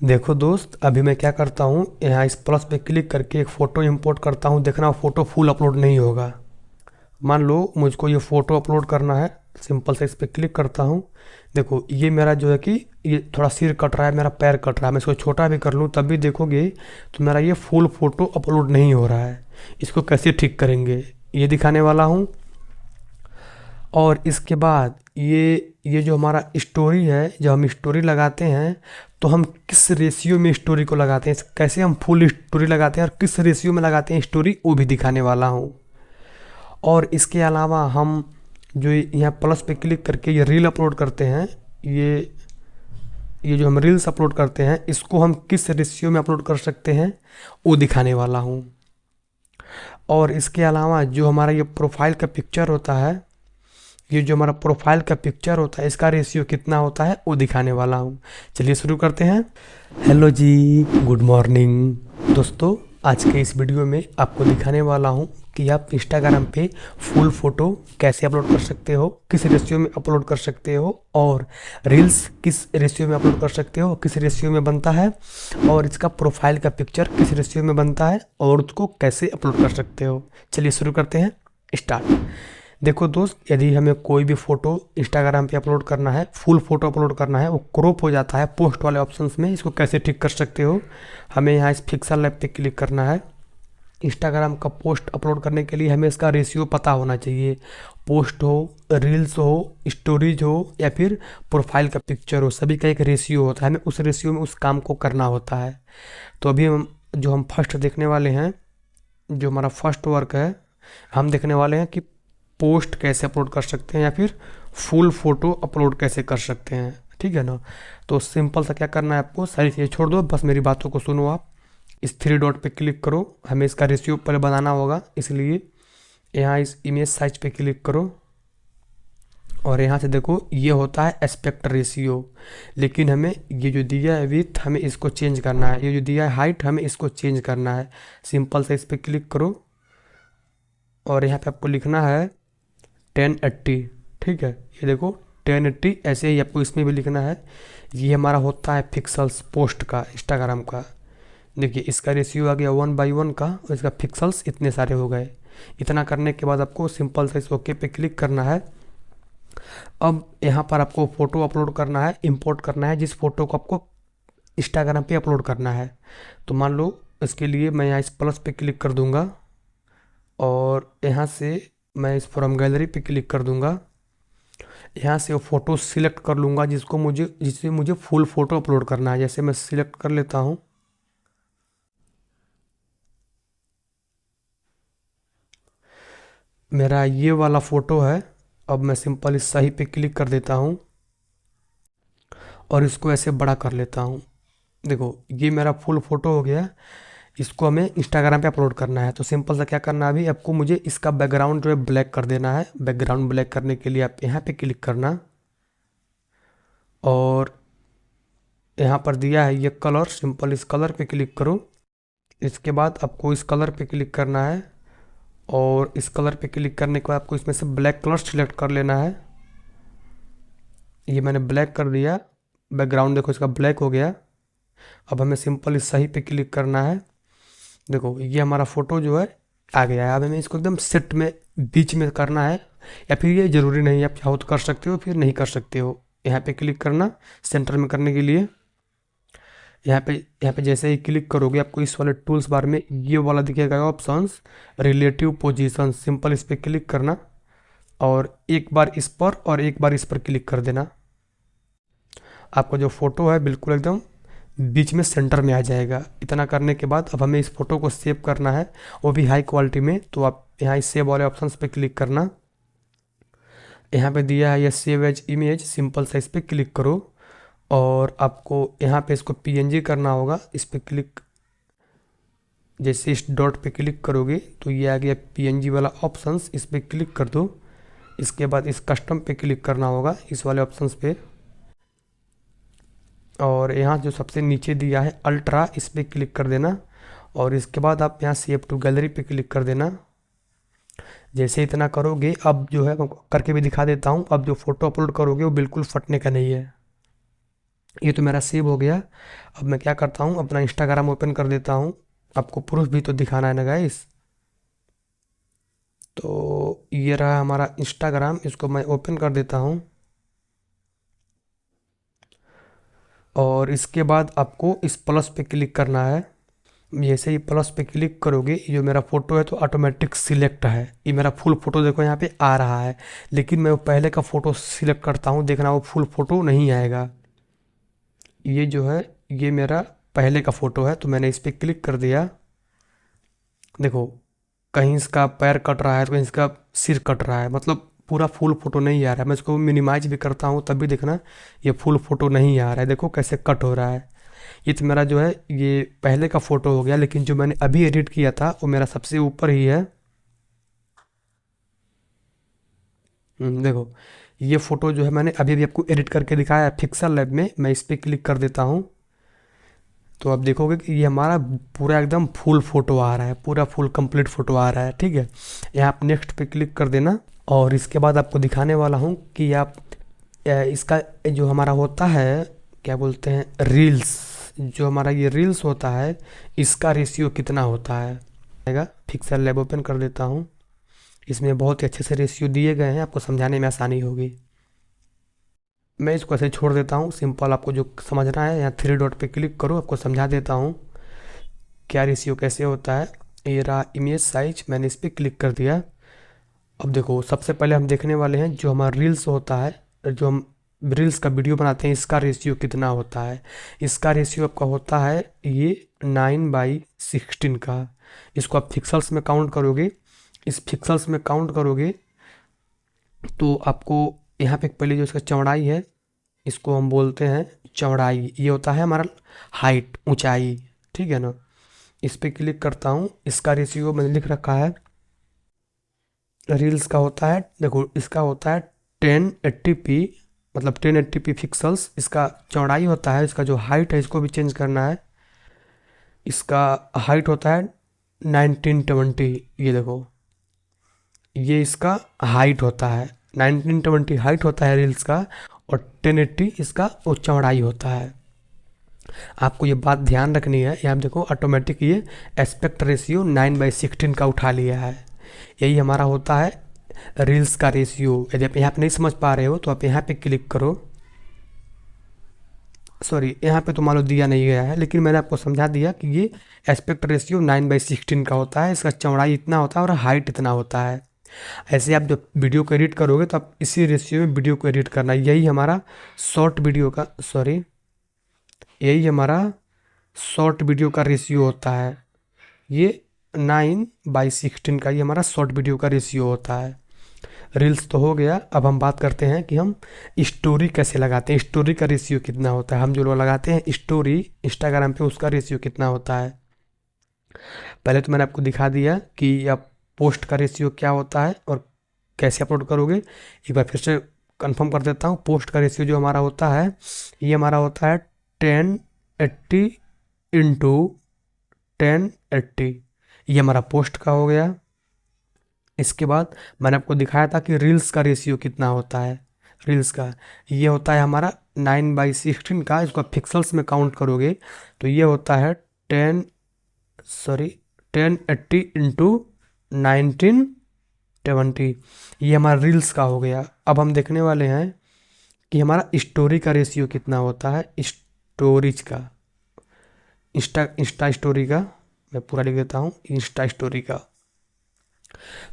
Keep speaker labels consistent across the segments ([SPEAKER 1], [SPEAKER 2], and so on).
[SPEAKER 1] देखो दोस्त, अभी मैं क्या करता हूँ, यहाँ इस प्लस पे क्लिक करके एक फ़ोटो इंपोर्ट करता हूँ। देखना फ़ोटो फुल अपलोड नहीं होगा। मान लो मुझको ये फ़ोटो अपलोड करना है, सिंपल से इस पे क्लिक करता हूँ। देखो ये मेरा जो है कि ये थोड़ा सिर कट रहा है, मेरा पैर कट रहा है। मैं इसको छोटा भी कर लूँ तब भी देखोगे तो मेरा ये फुल फ़ोटो अपलोड नहीं हो रहा है। इसको कैसे ठीक करेंगे ये दिखाने वाला हूँ। और इसके बाद ये जो हमारा स्टोरी है, जब हम स्टोरी लगाते हैं तो हम किस रेशियो में स्टोरी को लगाते हैं, कैसे हम फुल स्टोरी लगाते हैं और किस रेशियो में लगाते हैं स्टोरी, वो भी दिखाने वाला हूँ। और इसके अलावा हम जो यहाँ प्लस पे क्लिक करके ये रील अपलोड करते हैं, ये ये जो हम रील्स अपलोड करते हैं इसको हम किस रेशियो में अपलोड कर सकते हैं वो दिखाने वाला हूँ। और इसके अलावा जो हमारा ये प्रोफाइल का पिक्चर होता है, ये जो हमारा प्रोफाइल का पिक्चर होता है इसका रेशियो कितना होता है वो दिखाने वाला हूँ। चलिए शुरू करते हैं। हेलो जी, गुड मॉर्निंग दोस्तों। आज के इस वीडियो में आपको दिखाने वाला हूँ कि आप इंस्टाग्राम पे फुल फ़ोटो कैसे अपलोड कर सकते हो, किस रेशियो में अपलोड कर सकते हो, और रील्स किस रेशियो में अपलोड कर सकते हो, किस रेशियो में बनता है, और इसका प्रोफाइल का पिक्चर किस रेशियो में बनता है और उसको कैसे अपलोड कर सकते हो। चलिए शुरू करते हैं, स्टार्ट। देखो दोस्त, यदि हमें कोई भी फ़ोटो इंस्टाग्राम पे अपलोड करना है, फुल फ़ोटो अपलोड करना है, वो क्रॉप हो जाता है पोस्ट वाले ऑप्शंस में। इसको कैसे ठीक कर सकते हो, हमें यहाँ इस पिक्सल लैब पे क्लिक करना है। इंस्टाग्राम का पोस्ट अपलोड करने के लिए हमें इसका रेशियो पता होना चाहिए। पोस्ट हो, रील्स हो, स्टोरीज हो या फिर प्रोफाइल का पिक्चर हो, सभी का एक रेशियो होता है। हमें उस रेशियो में उस काम को करना होता है। तो अभी हम फर्स्ट देखने वाले हैं, जो हमारा फर्स्ट वर्क है, हम देखने वाले हैं कि पोस्ट कैसे अपलोड कर सकते हैं या फिर फुल फ़ोटो अपलोड कैसे कर सकते हैं। ठीक है ना। तो सिंपल सा क्या करना है, आपको सारी चीज़ें छोड़ दो, बस मेरी बातों को सुनो। आप इस थ्री डॉट पे क्लिक करो, हमें इसका रेशियो पहले बनाना होगा, इसलिए यहाँ इस इमेज साइज पे क्लिक करो। और यहाँ से देखो ये होता है एस्पेक्ट रेशियो, लेकिन हमें ये जो दिया है विथ, हमें इसको चेंज करना है। ये जो दिया है हाइट, हमें इसको चेंज करना है। सिंपल से इस पर क्लिक करो और यहाँ पे आपको लिखना है 1080। ठीक है, ये देखो 1080, ऐसे ही आपको इसमें भी लिखना है। ये हमारा होता है पिक्सल्स पोस्ट का, इंस्टाग्राम का। देखिए इसका रेशियो आ गया 1/1 का, और इसका पिक्सल्स इतने सारे हो गए। इतना करने के बाद आपको सिंपल से इस ओके पे क्लिक करना है। अब यहाँ पर आपको फ़ोटो अपलोड करना है, इंपोर्ट करना है, जिस फ़ोटो को आपको इंस्टाग्राम पे अपलोड करना है। तो मान लो इसके लिए मैं यहाँ इस प्लस पे क्लिक कर दूँगा और यहाँ से मैं इस फ्रॉम गैलरी पे क्लिक कर दूँगा। यहाँ से वो फ़ोटो सिलेक्ट कर लूँगा जिससे मुझे फुल फ़ोटो अपलोड करना है। जैसे मैं सिलेक्ट कर लेता हूँ, मेरा ये वाला फ़ोटो है। अब मैं सिंपल इस सही पे क्लिक कर देता हूँ और इसको ऐसे बड़ा कर लेता हूँ। देखो ये मेरा फुल फ़ोटो हो गया। इसको हमें इंस्टाग्राम पे अपलोड करना है। तो सिंपल सा क्या करना है, अभी आपको मुझे इसका बैकग्राउंड जो है ब्लैक कर देना है। बैकग्राउंड ब्लैक करने के लिए आप यहाँ पे क्लिक करना, और यहाँ पर दिया है ये कलर, सिंपल इस कलर पे क्लिक करो। इसके बाद आपको इस कलर पे क्लिक करना है, और इस कलर पे क्लिक करने के बाद आपको इसमें से ब्लैक कलर सिलेक्ट कर लेना है। ये मैंने ब्लैक कर दिया, बैकग्राउंड देखो इसका ब्लैक हो गया। अब हमें सिंपल इस सही पे क्लिक करना है। देखो ये हमारा फ़ोटो जो है आ गया है। अब हमें इसको एकदम सेट में बीच में करना है, या फिर ये ज़रूरी नहीं है, आप चाहो तो कर सकते हो फिर नहीं कर सकते हो। यहाँ पे क्लिक करना सेंटर में करने के लिए। यहाँ पे जैसे ही क्लिक करोगे आपको इस वाले टूल्स बार में ये वाला दिखेगा ऑप्शंस, रिलेटिव पोजीशन। सिंपल इस पर क्लिक करना और एक बार इस पर और एक बार इस पर क्लिक कर देना। आपका जो फ़ोटो है बिल्कुल एकदम बीच में सेंटर में आ जाएगा। इतना करने के बाद अब हमें इस फ़ोटो को सेव करना है, वो भी हाई क्वालिटी में। तो आप यहाँ इस सेव वाले ऑप्शंस पे क्लिक करना। यहाँ पे दिया है ये सेव एज इमेज, सिंपल सा इस पर क्लिक करो और आपको यहाँ पे इसको पीएनजी करना होगा। इस पर क्लिक, जैसे इस डॉट पे क्लिक करोगे तो ये आ गया पीएनजी वाला ऑप्शंस, इस पर क्लिक कर दो। इसके बाद इस कस्टम पे क्लिक करना होगा, इस वाले ऑप्शंस पे, और यहाँ जो सबसे नीचे दिया है अल्ट्रा, इस पर क्लिक कर देना। और इसके बाद आप यहाँ सेव टू गैलरी पे क्लिक कर देना। जैसे इतना करोगे, अब जो है करके भी दिखा देता हूँ, अब जो फ़ोटो अपलोड करोगे वो बिल्कुल फटने का नहीं है। ये तो मेरा सेव हो गया। अब मैं क्या करता हूँ, अपना इंस्टाग्राम ओपन कर देता हूँ। आपको प्रूफ भी तो दिखाना है ना गाइस। तो ये रहा हमारा इंस्टाग्राम, इसको मैं ओपन कर देता हूँ। और इसके बाद आपको इस प्लस पे क्लिक करना है। जैसे ही प्लस पे क्लिक करोगे, ये जो मेरा फ़ोटो है तो ऑटोमेटिक सिलेक्ट है। ये मेरा फुल फ़ोटो देखो यहाँ पे आ रहा है, लेकिन मैं वो पहले का फ़ोटो सिलेक्ट करता हूँ, देखना वो फुल फ़ोटो नहीं आएगा। ये जो है ये मेरा पहले का फ़ोटो है, तो मैंने इस पर क्लिक कर दिया। देखो कहीं इसका पैर कट रहा है तो कहीं इसका सिर कट रहा है, मतलब पूरा फुल फोटो नहीं आ रहा है। मैं इसको मिनिमाइज भी करता हूँ तब भी देखना ये फुल फोटो नहीं आ रहा है। देखो कैसे कट हो रहा है। ये तो मेरा जो है ये पहले का फ़ोटो हो गया, लेकिन जो मैंने अभी एडिट किया था वो मेरा सबसे ऊपर ही है। देखो ये फ़ोटो जो है मैंने अभी अभी आपको एडिट करके दिखाया है पिक्सल लैब में। मैं इस पर क्लिक कर देता हूँ, तो आप देखोगे कि ये हमारा पूरा एकदम फुल फ़ोटो आ रहा है, पूरा फुल कंप्लीट फ़ोटो आ रहा है। ठीक है, यहाँ आप नेक्स्ट पे क्लिक कर देना। और इसके बाद आपको दिखाने वाला हूँ कि आप इसका जो हमारा होता है क्या बोलते हैं रील्स, जो हमारा ये रील्स होता है इसका रेशियो कितना होता है आएगा। पिक्सल लैब ओपन कर देता हूँ। इसमें बहुत ही अच्छे से रेशियो दिए गए हैं, आपको समझाने में आसानी होगी। मैं इसको ऐसे छोड़ देता हूँ, सिंपल आपको जो समझना है यहाँ थ्री डॉट पे क्लिक करो, आपको समझा देता हूँ क्या रेशियो कैसे होता है। ये रहा इमेज साइज, मैंने इस पर क्लिक कर दिया। अब देखो सबसे पहले हम देखने वाले हैं जो हमारा रील्स होता है, जो हम रील्स का वीडियो बनाते हैं इसका रेशियो कितना होता है। इसका रेशियो आपका होता है ये 9/16 का। इसको आप पिक्सल्स में काउंट करोगे, इस पिक्सल्स में काउंट करोगे तो आपको यहाँ पे पहले जो इसका चौड़ाई है इसको हम बोलते हैं चौड़ाई, ये होता है हमारा हाइट ऊंचाई। ठीक है ना, इस पर क्लिक करता हूँ। इसका रेशियो मैंने लिख रखा है रील्स का होता है, देखो इसका होता है 1080p, मतलब 1080p पिक्सल्स इसका चौड़ाई होता है। इसका जो हाइट है इसको भी चेंज करना है, इसका हाइट होता है 1920। ये देखो ये इसका हाइट होता है 1920 हाइट होता है रील्स का, और 1080 इसका वो चौड़ाई होता है। आपको ये बात ध्यान रखनी है। यहाँ देखो ऑटोमेटिक ये एस्पेक्ट रेशियो 9/16 का उठा लिया है। यही हमारा होता है रील्स का रेशियो। यदि आप यहाँ पे नहीं समझ पा रहे हो तो आप यहाँ पे क्लिक करो। सॉरी यहाँ पे तो मान लो दिया नहीं गया है, लेकिन मैंने आपको समझा दिया कि ये एस्पेक्ट रेशियो 9/16 का होता है। इसका चौड़ाई इतना होता है और हाइट इतना होता है। ऐसे आप जब वीडियो को एडिट करोगे तो आप इसी रेशियो में वीडियो को एडिट करना। यही हमारा शॉर्ट वीडियो का सॉरी यही हमारा शॉर्ट वीडियो का रेशियो होता है। ये 9/16 का ये हमारा शॉर्ट वीडियो का रेशियो होता है। रील्स तो हो गया, अब हम बात करते हैं कि हम स्टोरी कैसे लगाते हैं, स्टोरी का रेशियो कितना होता है। हम जो लोग लगाते हैं स्टोरी इंस्टाग्राम पे उसका रेशियो कितना होता है। पहले तो मैंने आपको दिखा दिया कि आप पोस्ट का रेशियो क्या होता है और कैसे अपलोड करोगे। एक बार फिर से कंफर्म कर देता हूँ। पोस्ट का रेशियो जो हमारा होता है ये हमारा होता है 1080 इंटू 1080, ये हमारा पोस्ट का हो गया। इसके बाद मैंने आपको दिखाया था कि रील्स का रेशियो कितना होता है। रील्स का ये होता है हमारा 9/16 का। इसको आप पिक्सल्स में काउंट करोगे तो ये होता है 1080 इंटू 1920, ये हमारा रील्स का हो गया। अब हम देखने वाले हैं कि हमारा स्टोरी का रेशियो कितना होता है। स्टोरीज का इंस्टा स्टोरी का मैं पूरा लिख देता हूँ, इंस्टा स्टोरी का।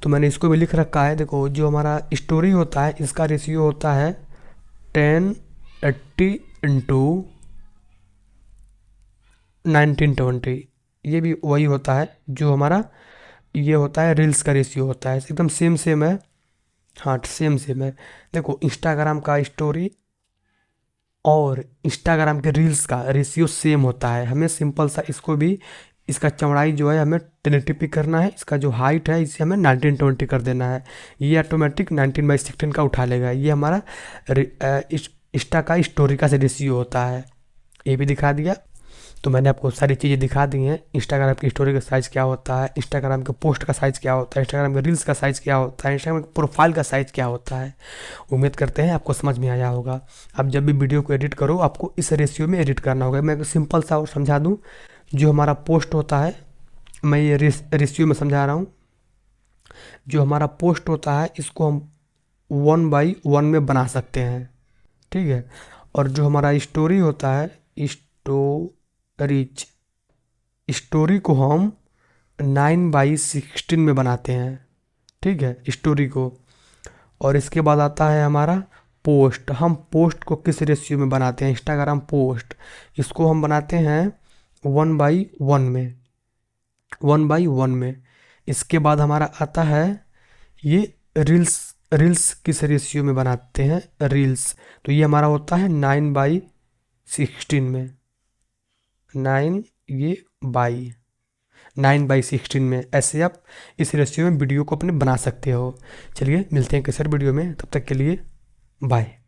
[SPEAKER 1] तो मैंने इसको भी लिख रखा है। देखो जो हमारा स्टोरी होता है इसका रेशियो होता है 1080 इंटू 1920, ये भी वही होता है जो हमारा ये होता है रील्स का रेशियो होता है। एकदम सेम है, हाँ सेम है। देखो इंस्टाग्राम का स्टोरी और इंस्टाग्राम के रील्स का रेशियो सेम होता है। हमें सिंपल सा इसको भी इसका चौड़ाई जो है हमें 1080p करना है, इसका जो हाइट है इसे हमें 1920 कर देना है। ये ऑटोमेटिक 19/16 का उठा लेगा। ये हमारा इंस्टा का स्टोरी का से रेशियो होता है, ये भी दिखा दिया। तो मैंने आपको सारी चीज़ें दिखा दी हैं। इंस्टाग्राम की स्टोरी का साइज़ क्या होता है, इंस्टाग्राम के पोस्ट का साइज़ क्या होता है, इंस्टाग्राम के रील्स का साइज़ क्या होता है, इंस्टाग्राम के प्रोफाइल का साइज़ क्या होता है। उम्मीद करते हैं आपको समझ में आया होगा। अब जब भी वीडियो को एडिट करो आपको इस रेशियो में एडिट करना होगा। मैं सिंपल सा और समझा दूँ, जो हमारा पोस्ट होता है, मैं ये रेशियो में समझा रहा हूँ। जो हमारा पोस्ट होता है इसको हम 1:1 में बना सकते हैं, ठीक है। और जो हमारा स्टोरी होता है, स्टोरीज, स्टोरी को हम 9:16 में बनाते हैं, ठीक है, स्टोरी को। और इसके बाद आता है हमारा पोस्ट। हम पोस्ट को किस रेशियो में बनाते हैं, इंस्टाग्राम पोस्ट, इसको हम बनाते हैं 1:1 में, 1:1 में। इसके बाद हमारा आता है ये रील्स। रील्स किस रेशियो में बनाते हैं, रील्स, तो ये हमारा होता है 9:16 में, 9/16 में। ऐसे आप इस रेशियो में वीडियो को अपने बना सकते हो। चलिए मिलते हैं किसी और वीडियो में, तब तक के लिए बाय।